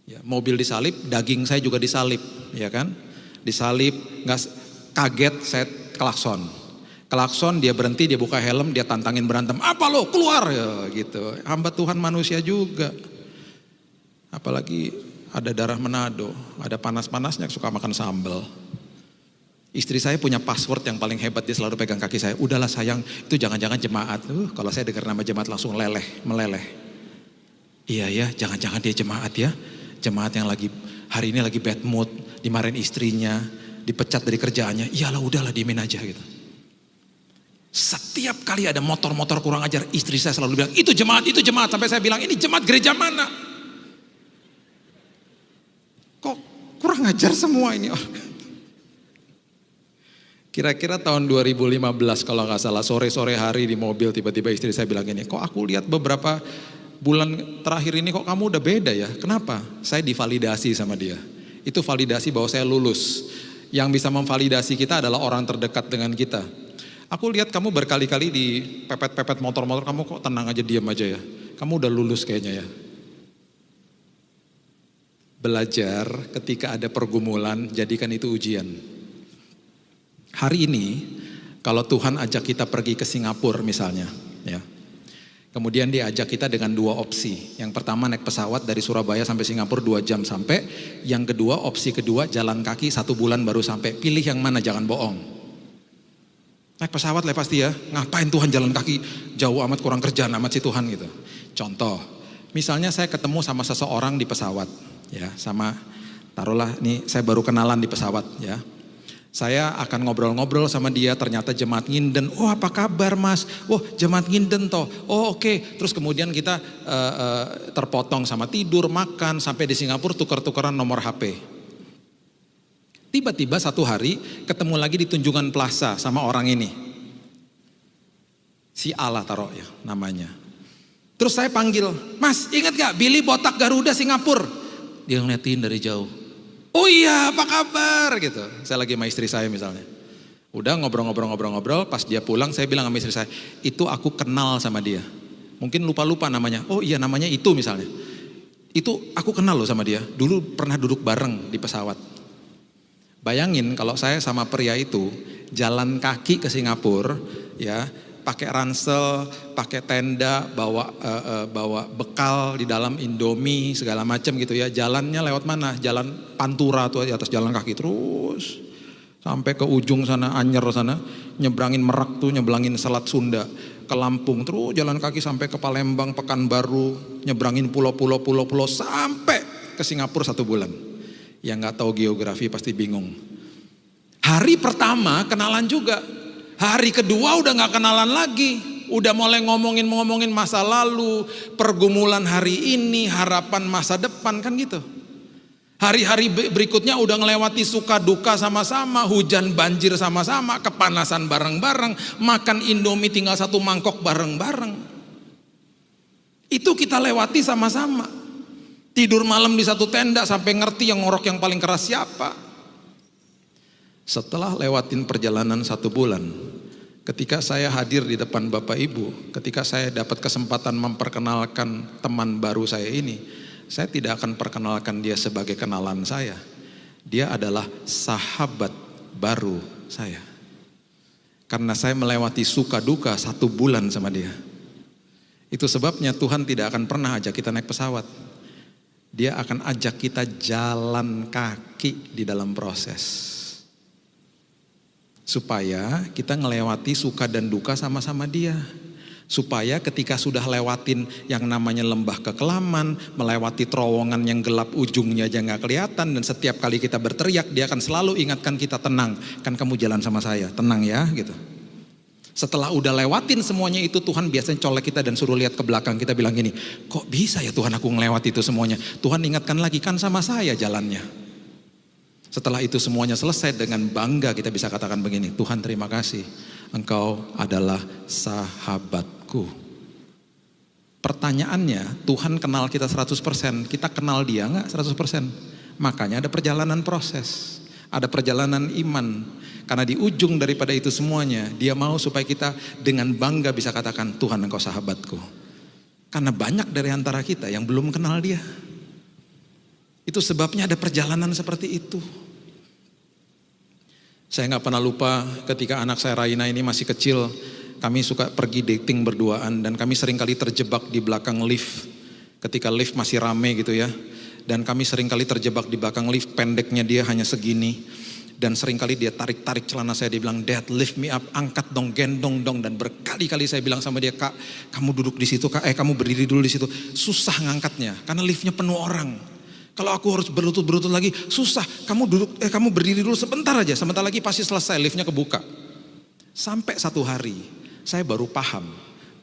Ya, mobil disalip, daging saya juga disalip. Ya kan? Disalip, enggak kaget saya klakson. Klakson, dia berhenti, dia buka helm, dia tantangin berantem. Apa lo, keluar ya gitu. Hamba Tuhan manusia juga. Apalagi ada darah Manado, ada panas-panasnya suka makan sambal. Istri saya punya password yang paling hebat, dia selalu pegang kaki saya. Udahlah sayang, itu jangan-jangan jemaat. Kalau saya dengar nama jemaat langsung meleleh. Iya ya, jangan-jangan dia jemaat ya. Jemaat yang lagi hari ini lagi bad mood, dimarahin istrinya, dipecat dari kerjaannya. Iyalah udahlah diemin aja gitu. Setiap kali ada motor-motor kurang ajar, istri saya selalu bilang, itu jemaat. Sampai saya bilang, ini jemaat gereja mana? Kok kurang ajar semua ini? Kira-kira tahun 2015 kalau nggak salah, sore-sore hari di mobil tiba-tiba istri saya bilang gini, kok aku lihat beberapa bulan terakhir ini kok kamu udah beda ya? Kenapa? Saya divalidasi sama dia. Itu validasi bahwa saya lulus. Yang bisa memvalidasi kita adalah orang terdekat dengan kita. Aku lihat kamu berkali-kali di pepet-pepet motor-motor, kamu kok tenang aja, diam aja ya. Kamu udah lulus kayaknya ya. Belajar ketika ada pergumulan, jadikan itu ujian. Hari ini, kalau Tuhan ajak kita pergi ke Singapura misalnya, ya. Kemudian dia ajak kita dengan 2 opsi. Yang pertama naik pesawat dari Surabaya sampai Singapura 2 jam sampai. Yang kedua, opsi kedua jalan kaki 1 bulan baru sampai. Pilih yang mana, jangan bohong. Naik pesawat lah pasti ya, ngapain Tuhan jalan kaki jauh amat, kurang kerjaan amat sih Tuhan gitu. Contoh, misalnya saya ketemu sama seseorang di pesawat, ya, taruhlah nih saya baru kenalan di pesawat ya. Saya akan ngobrol-ngobrol sama dia, ternyata jemaat Nginden. Oh apa kabar mas? Oh jemaat Nginden toh. Oh oke. Terus kemudian kita terpotong sama tidur, makan, sampai di Singapura tukar-tukaran nomor HP. Tiba-tiba satu hari ketemu lagi di Tunjungan Plaza sama orang ini. Si Allah taruh ya namanya. Terus saya panggil, mas ingat gak Billy botak Garuda Singapura? Dia ngeliatin dari jauh. Oh iya apa kabar gitu. Saya lagi sama istri saya misalnya. Udah ngobrol-ngobrol, pas dia pulang saya bilang sama istri saya, itu aku kenal sama dia. Mungkin lupa-lupa namanya. Oh iya namanya itu misalnya. Itu aku kenal loh sama dia. Dulu pernah duduk bareng di pesawat. Bayangin kalau saya sama pria itu jalan kaki ke Singapura ya, pakai ransel, pakai tenda, bawa bekal di dalam Indomie segala macam gitu ya. Jalannya lewat mana? Jalan Pantura tuh, di atas jalan kaki terus sampai ke ujung sana, Anyer sana, nyebrangin Merak tuh, nyebrangin Selat Sunda, ke Lampung, terus jalan kaki sampai ke Palembang, Pekanbaru, nyebrangin pulau-pulau sampai ke Singapura 1 bulan. Yang nggak tahu geografi pasti bingung. Hari pertama kenalan juga, hari kedua udah nggak kenalan lagi, udah mulai ngomongin masa lalu, pergumulan hari ini, harapan masa depan kan gitu. Hari-hari berikutnya udah ngelewati suka duka sama-sama, hujan banjir sama-sama, kepanasan bareng-bareng, makan Indomie tinggal 1 mangkok bareng-bareng. Itu kita lewati sama-sama. Tidur malam di 1 tenda sampai ngerti yang ngorok yang paling keras siapa. Setelah lewatin perjalanan 1 bulan, ketika saya hadir di depan Bapak Ibu, ketika saya dapat kesempatan memperkenalkan teman baru saya ini, saya tidak akan perkenalkan dia sebagai kenalan saya. Dia adalah sahabat baru saya. Karena saya melewati suka duka 1 bulan sama dia. Itu sebabnya Tuhan tidak akan pernah ajak kita naik pesawat. Dia akan ajak kita jalan kaki di dalam proses. Supaya kita ngelewati suka dan duka sama-sama dia. Supaya ketika sudah lewatin yang namanya lembah kekelaman, melewati terowongan yang gelap ujungnya aja gak kelihatan, dan setiap kali kita berteriak dia akan selalu ingatkan kita, tenang, kan kamu jalan sama saya, tenang ya gitu. Setelah udah lewatin semuanya itu, Tuhan biasanya colek kita dan suruh lihat ke belakang, kita bilang gini, kok bisa ya Tuhan aku ngelewati itu semuanya. Tuhan ingatkan lagi, kan sama saya jalannya. Setelah itu semuanya selesai, dengan bangga kita bisa katakan begini, Tuhan terima kasih, Engkau adalah sahabatku. Pertanyaannya, Tuhan kenal kita 100%, kita kenal dia enggak 100%? Makanya ada perjalanan proses, ada perjalanan iman. Karena di ujung daripada itu semuanya, dia mau supaya kita dengan bangga bisa katakan, Tuhan Engkau sahabatku. Karena banyak dari antara kita yang belum kenal dia. Itu sebabnya ada perjalanan seperti itu. Saya gak pernah lupa ketika anak saya Raina ini masih kecil, kami suka pergi dating berduaan, dan kami sering kali terjebak di belakang lift. Ketika lift masih rame gitu ya, dan kami sering kali terjebak di belakang lift, pendeknya dia hanya segini. Dan sering kali dia tarik-tarik celana saya, dia bilang, Dad lift me up, angkat dong, gendong dong. Dan berkali-kali saya bilang sama dia, Kak kamu duduk di situ, Kak, kamu berdiri dulu di situ. Susah ngangkatnya, karena liftnya penuh orang. Kalau aku harus berlutut-berlutut lagi, susah. Kamu kamu berdiri dulu sebentar aja. Sebentar lagi pasti selesai, liftnya kebuka. Sampai 1 hari, saya baru paham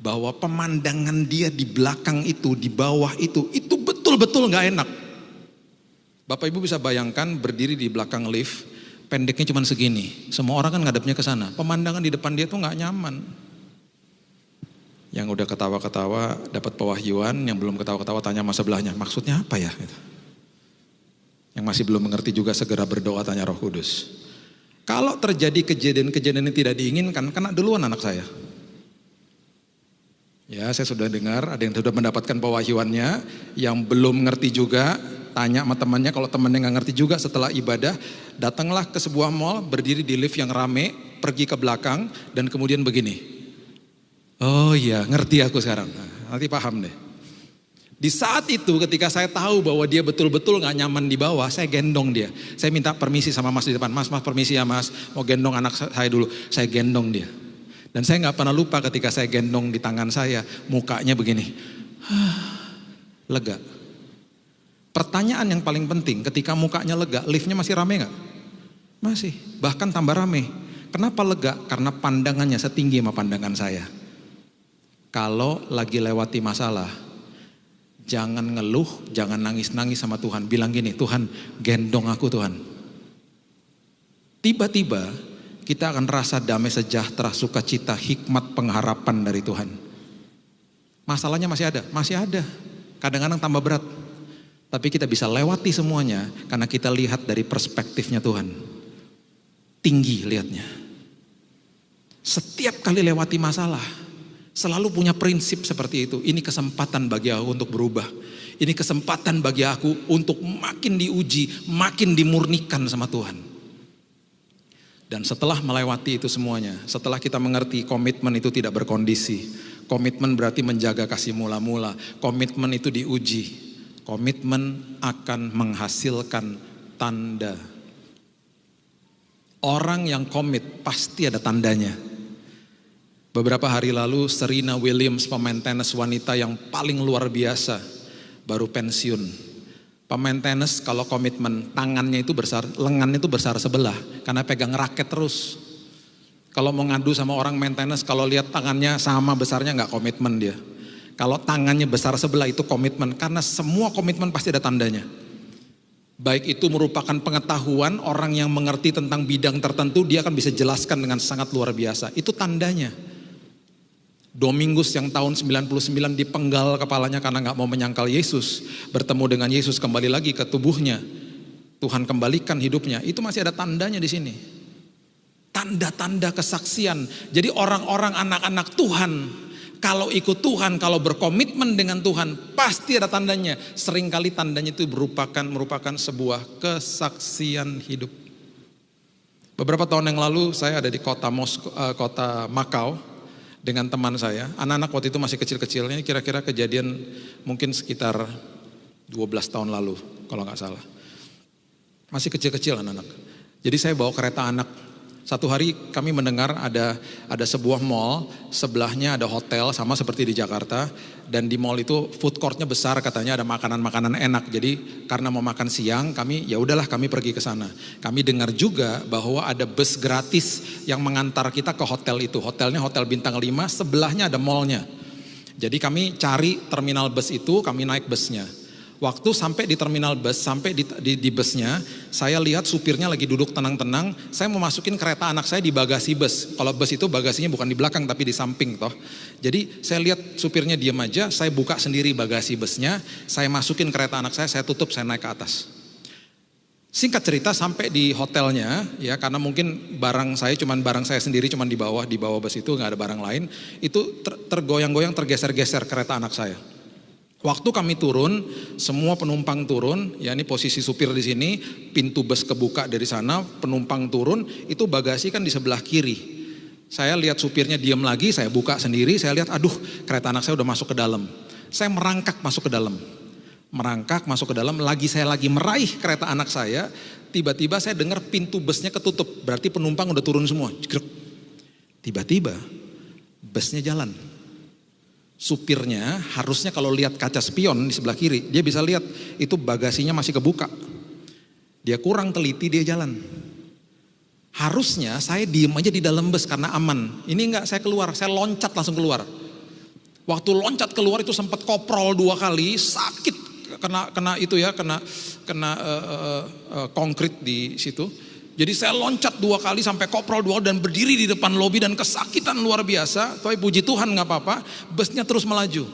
bahwa pemandangan dia di belakang itu, di bawah itu betul-betul gak enak. Bapak Ibu bisa bayangkan berdiri di belakang lift, pendeknya cuma segini. Semua orang kan ngadepnya ke sana. Pemandangan di depan dia tuh gak nyaman. Yang udah ketawa-ketawa dapat pewahyuan, yang belum ketawa-ketawa tanya sama sebelahnya, maksudnya apa ya? Yang masih belum mengerti juga segera berdoa, tanya Roh Kudus. Kalau terjadi kejadian-kejadian yang tidak diinginkan, kena duluan anak saya. Ya, saya sudah dengar ada yang sudah mendapatkan pewahyuannya, yang belum ngerti juga tanya sama temannya, kalau temannya nggak ngerti juga setelah ibadah, datanglah ke sebuah mall, berdiri di lift yang rame, pergi ke belakang dan kemudian begini. Oh iya, ngerti aku sekarang. Nanti paham deh. Di saat itu ketika saya tahu bahwa dia betul-betul gak nyaman di bawah, saya gendong dia. Saya minta permisi sama mas di depan, mas permisi ya mas, mau gendong anak saya dulu. Saya gendong dia. Dan saya gak pernah lupa ketika saya gendong di tangan saya, mukanya begini. Lega. Pertanyaan yang paling penting, ketika mukanya lega, liftnya masih rame gak? Masih, bahkan tambah rame. Kenapa lega? Karena pandangannya setinggi sama pandangan saya. Kalau lagi lewati masalah, jangan ngeluh, jangan nangis-nangis sama Tuhan. Bilang gini, Tuhan gendong aku Tuhan. Tiba-tiba kita akan rasa damai sejahtera, sukacita, hikmat, pengharapan dari Tuhan. Masalahnya masih ada. Kadang-kadang tambah berat. Tapi kita bisa lewati semuanya karena kita lihat dari perspektifnya Tuhan. Tinggi lihatnya. Setiap kali lewati masalah, selalu punya prinsip seperti itu. Ini kesempatan bagi aku untuk berubah. Ini kesempatan bagi aku untuk makin diuji, makin dimurnikan sama Tuhan. Dan setelah melewati itu semuanya, setelah kita mengerti komitmen itu tidak berkondisi, komitmen berarti menjaga kasih mula-mula, komitmen itu diuji, komitmen akan menghasilkan tanda. Orang yang komit pasti ada tandanya. Beberapa hari lalu Serena Williams, pemain tenis wanita yang paling luar biasa, baru pensiun. Pemain tenis kalau komitmen tangannya itu besar, lengannya itu besar sebelah karena pegang raket terus. Kalau mau ngadu sama orang main tenis, kalau lihat tangannya sama besarnya nggak komitmen dia. Kalau tangannya besar sebelah itu komitmen, karena semua komitmen pasti ada tandanya. Baik itu merupakan pengetahuan, orang yang mengerti tentang bidang tertentu dia akan bisa jelaskan dengan sangat luar biasa. Itu tandanya. Domingus yang tahun 99 dipenggal kepalanya karena gak mau menyangkal Yesus. Bertemu dengan Yesus kembali lagi ke tubuhnya. Tuhan kembalikan hidupnya. Itu masih ada tandanya di sini. Tanda-tanda kesaksian. Jadi orang-orang anak-anak Tuhan, kalau ikut Tuhan, kalau berkomitmen dengan Tuhan, pasti ada tandanya. Seringkali tandanya itu merupakan sebuah kesaksian hidup. Beberapa tahun yang lalu saya ada di kota Makau dengan teman saya. Anak-anak waktu itu masih kecil-kecilnya, kira-kira kejadian mungkin sekitar 12 tahun lalu kalau gak salah. Masih kecil-kecil anak-anak. Jadi saya bawa kereta anak. Satu hari kami mendengar ada sebuah mall, sebelahnya ada hotel sama seperti di Jakarta. Dan di mall itu food courtnya besar, katanya ada makanan-makanan enak. Jadi karena mau makan siang kami pergi ke sana. Kami dengar juga bahwa ada bus gratis yang mengantar kita ke hotel itu. Hotelnya hotel bintang 5, sebelahnya ada mallnya. Jadi kami cari terminal bus itu, kami naik busnya. Waktu sampai di terminal bus, sampai di busnya, saya lihat supirnya lagi duduk tenang-tenang. Saya mau masukin kereta anak saya di bagasi bus. Kalau bus itu bagasinya bukan di belakang tapi di samping toh. Jadi saya lihat supirnya diam aja, saya buka sendiri bagasi busnya, saya masukin kereta anak saya tutup, saya naik ke atas. Singkat cerita sampai di hotelnya, ya karena mungkin barang saya sendiri cuman di bawah bus itu nggak ada barang lain. Itu tergoyang-goyang, tergeser-geser kereta anak saya. Waktu kami turun, semua penumpang turun, ya ini posisi supir di sini, pintu bus kebuka dari sana, penumpang turun, itu bagasi kan di sebelah kiri. Saya lihat supirnya diam lagi, saya buka sendiri, saya lihat aduh kereta anak saya udah masuk ke dalam. Saya merangkak masuk ke dalam, saya lagi meraih kereta anak saya, tiba-tiba saya dengar pintu busnya ketutup, berarti penumpang udah turun semua. Tiba-tiba busnya jalan. Supirnya harusnya kalau lihat kaca spion di sebelah kiri, dia bisa lihat itu bagasinya masih kebuka. Dia kurang teliti, dia jalan. Harusnya saya diem aja di dalam bus karena aman. Ini enggak, saya keluar, saya loncat langsung keluar. Waktu loncat keluar itu sempat koprol 2 kali, sakit kena konkrit di situ. Jadi saya loncat 2 kali sampai koprol 2 dan berdiri di depan lobi dan kesakitan luar biasa. Tapi puji Tuhan gak apa-apa, busnya terus melaju.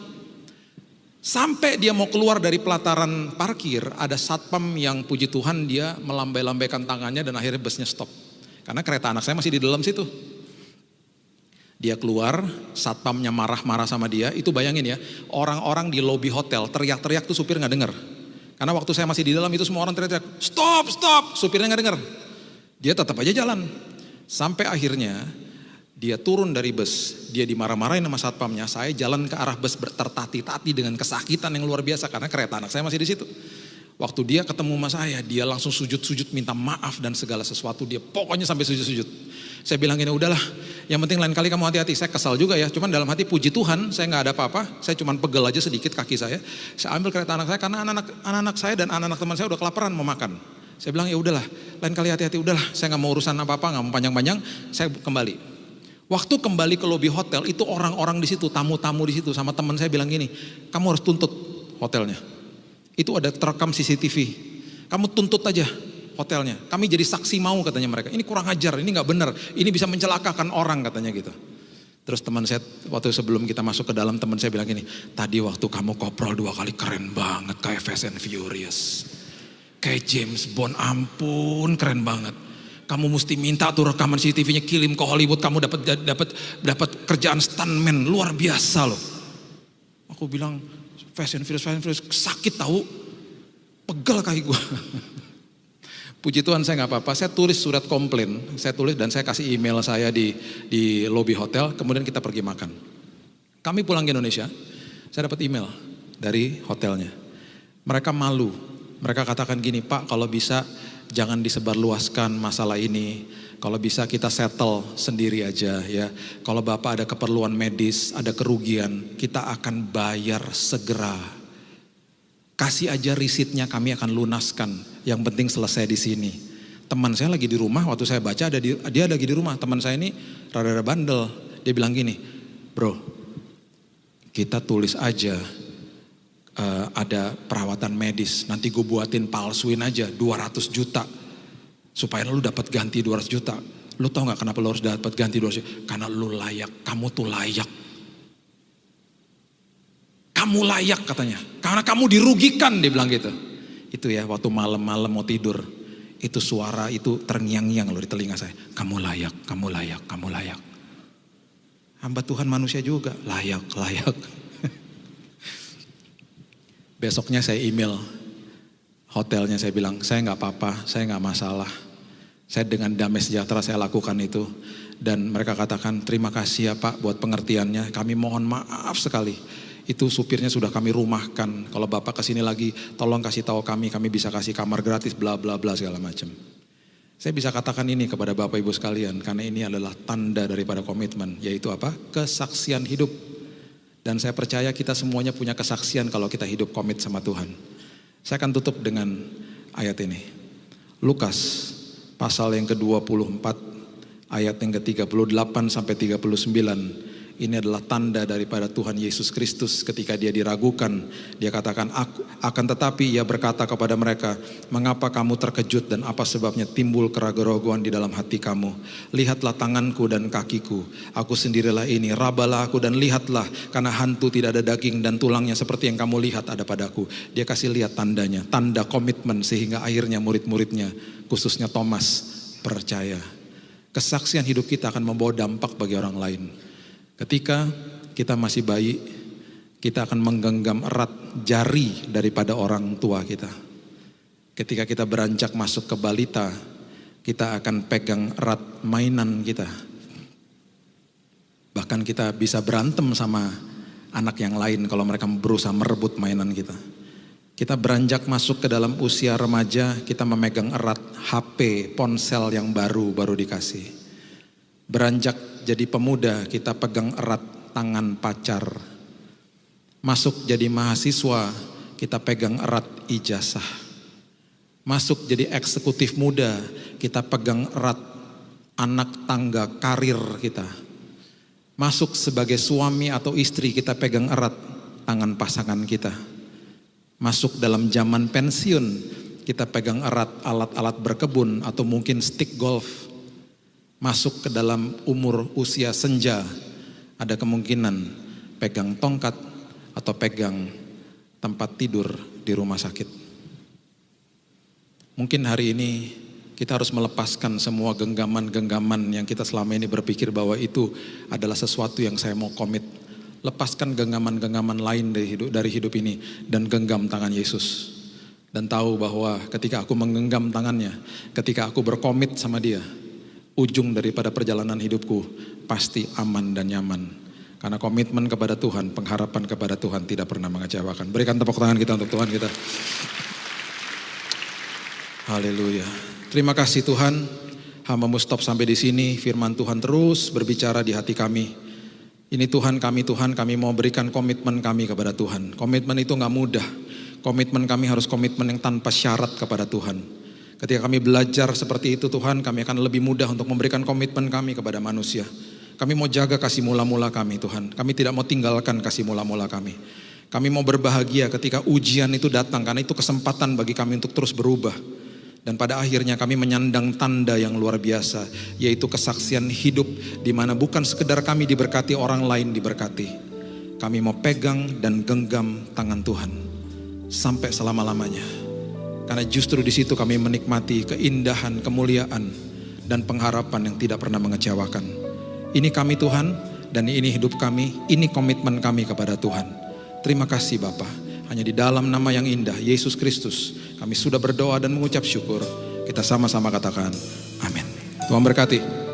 Sampai dia mau keluar dari pelataran parkir, ada satpam yang puji Tuhan dia melambai-lambaikan tangannya dan akhirnya busnya stop. Karena kereta anak saya masih di dalam situ. Dia keluar, satpamnya marah-marah sama dia. Itu bayangin ya, orang-orang di lobi hotel teriak-teriak tuh supir gak denger. Karena waktu saya masih di dalam itu semua orang teriak-teriak, stop, supirnya gak denger. Dia tetap aja jalan. Sampai akhirnya dia turun dari bus. Dia dimarah-marahin sama satpamnya. Saya jalan ke arah bus tertati-tati dengan kesakitan yang luar biasa. Karena kereta anak saya masih di situ. Waktu dia ketemu sama saya, dia langsung sujud-sujud minta maaf dan segala sesuatu. Dia pokoknya sampai sujud-sujud. Saya bilang gini, udahlah yang penting lain kali kamu hati-hati. Saya kesal juga ya, cuman dalam hati puji Tuhan saya gak ada apa-apa. Saya cuman pegel aja sedikit kaki saya. Saya ambil kereta anak saya karena anak-anak saya dan anak-anak teman saya udah kelaparan mau makan. Saya bilang ya udahlah, lain kali hati-hati, udahlah, saya nggak mau urusan apa-apa, nggak mau panjang-panjang, saya kembali. Waktu kembali ke lobi hotel, itu orang-orang di situ, tamu-tamu di situ, sama teman saya bilang gini, kamu harus tuntut hotelnya. Itu ada terekam CCTV, kamu tuntut aja hotelnya. Kami jadi saksi mau katanya mereka. Ini kurang ajar, ini nggak benar, ini bisa mencelakakan orang katanya gitu. Terus teman saya waktu sebelum kita masuk ke dalam, teman saya bilang gini, tadi waktu kamu koprol 2 kali keren banget kayak Fast and Furious. Kayak James Bond, ampun keren banget. Kamu mesti minta tuh rekaman CCTV-nya, kirim ke Hollywood, kamu dapat kerjaan stuntman luar biasa loh. Aku bilang Fast and Furious sakit tahu, pegel kaki gue. Puji Tuhan saya nggak apa-apa, saya tulis surat komplain, saya tulis dan saya kasih email saya di lobi hotel, kemudian kita pergi makan. Kami pulang ke Indonesia, saya dapat email dari hotelnya. Mereka malu, mereka katakan gini, Pak kalau bisa jangan disebarluaskan masalah ini, kalau bisa kita settle sendiri aja ya. Kalau Bapak ada keperluan medis, ada kerugian, kita akan bayar segera. Kasih aja risitnya, kami akan lunaskan. Yang penting selesai di sini. Teman saya lagi di rumah, waktu saya baca dia lagi di rumah. Teman saya ini rada-rada bandel. Dia bilang gini, bro, kita tulis aja ada perawatan medis. Nanti gue buatin palsuin aja 200 juta. Supaya lu dapat ganti 200 juta. Lu tahu gak kenapa lu harus dapat ganti 200 juta? Karena lu layak, kamu tuh layak. Kamu layak katanya, karena kamu dirugikan, dia bilang gitu. Itu ya waktu malam-malam mau tidur, itu suara itu terngiang-ngiang loh di telinga saya. Kamu layak, kamu layak, kamu layak. Hamba Tuhan manusia juga, layak, layak. Besoknya saya email hotelnya, saya bilang, saya gak apa-apa, saya gak masalah. Saya dengan damai sejahtera saya lakukan itu. Dan mereka katakan, terima kasih ya Pak buat pengertiannya, kami mohon maaf sekali. Itu supirnya sudah kami rumahkan. Kalau Bapak kesini lagi, tolong kasih tahu kami bisa kasih kamar gratis, bla bla bla segala macam. Saya bisa katakan ini kepada Bapak Ibu sekalian, karena ini adalah tanda daripada komitmen, yaitu apa? Kesaksian hidup. Dan saya percaya kita semuanya punya kesaksian kalau kita hidup komit sama Tuhan. Saya akan tutup dengan ayat ini. Lukas pasal yang ke-24, ayat yang ke-38 sampai 39. Ini adalah tanda daripada Tuhan Yesus Kristus ketika dia diragukan. Dia katakan, akan tetapi ia berkata kepada mereka, mengapa kamu terkejut dan apa sebabnya timbul keraguan-raguan di dalam hati kamu? Lihatlah tanganku dan kakiku, aku sendirilah ini, rabalah aku dan lihatlah, karena hantu tidak ada daging dan tulangnya seperti yang kamu lihat ada padaku. Dia kasih lihat tandanya, tanda komitmen sehingga akhirnya murid-muridnya, khususnya Thomas, percaya. Kesaksian hidup kita akan membawa dampak bagi orang lain. Ketika kita masih bayi, kita akan menggenggam erat jari daripada orang tua kita. Ketika kita beranjak masuk ke balita, kita akan pegang erat mainan kita. Bahkan kita bisa berantem sama anak yang lain kalau mereka berusaha merebut mainan kita. Kita beranjak masuk ke dalam usia remaja, kita memegang erat HP, ponsel yang baru dikasih. Beranjak jadi pemuda, kita pegang erat tangan pacar. Masuk jadi mahasiswa, kita pegang erat ijazah. Masuk jadi eksekutif muda, kita pegang erat anak tangga karir kita. Masuk sebagai suami atau istri, kita pegang erat tangan pasangan kita. Masuk dalam zaman pensiun, kita pegang erat alat-alat berkebun atau mungkin stick golf. Masuk ke dalam umur usia senja, ada kemungkinan pegang tongkat atau pegang tempat tidur di rumah sakit. Mungkin hari ini kita harus melepaskan semua genggaman-genggaman yang kita selama ini berpikir bahwa itu adalah sesuatu yang saya mau komit. Lepaskan genggaman-genggaman lain dari hidup ini dan genggam tangan Yesus. Dan tahu bahwa ketika aku menggenggam tangannya, ketika aku berkomit sama dia, ujung daripada perjalanan hidupku pasti aman dan nyaman. Karena komitmen kepada Tuhan, pengharapan kepada Tuhan tidak pernah mengecewakan. Berikan tepuk tangan kita untuk Tuhan kita. Haleluya. Terima kasih Tuhan. Hamba-Mu stop sampai di sini. Firman Tuhan terus berbicara di hati kami. Ini Tuhan, kami mau berikan komitmen kami kepada Tuhan. Komitmen itu gak mudah. Komitmen kami harus komitmen yang tanpa syarat kepada Tuhan. Ketika kami belajar seperti itu Tuhan, kami akan lebih mudah untuk memberikan komitmen kami kepada manusia. Kami mau jaga kasih mula-mula kami Tuhan. Kami tidak mau tinggalkan kasih mula-mula kami. Kami mau berbahagia ketika ujian itu datang, karena itu kesempatan bagi kami untuk terus berubah. Dan pada akhirnya kami menyandang tanda yang luar biasa, yaitu kesaksian hidup di mana bukan sekedar kami diberkati, orang lain diberkati. Kami mau pegang dan genggam tangan Tuhan sampai selama-lamanya. Karena justru di situ kami menikmati keindahan, kemuliaan, dan pengharapan yang tidak pernah mengecewakan. Ini kami Tuhan, dan ini hidup kami, ini komitmen kami kepada Tuhan. Terima kasih Bapa. Hanya di dalam nama yang indah, Yesus Kristus, kami sudah berdoa dan mengucap syukur. Kita sama-sama katakan amin. Tuhan berkati.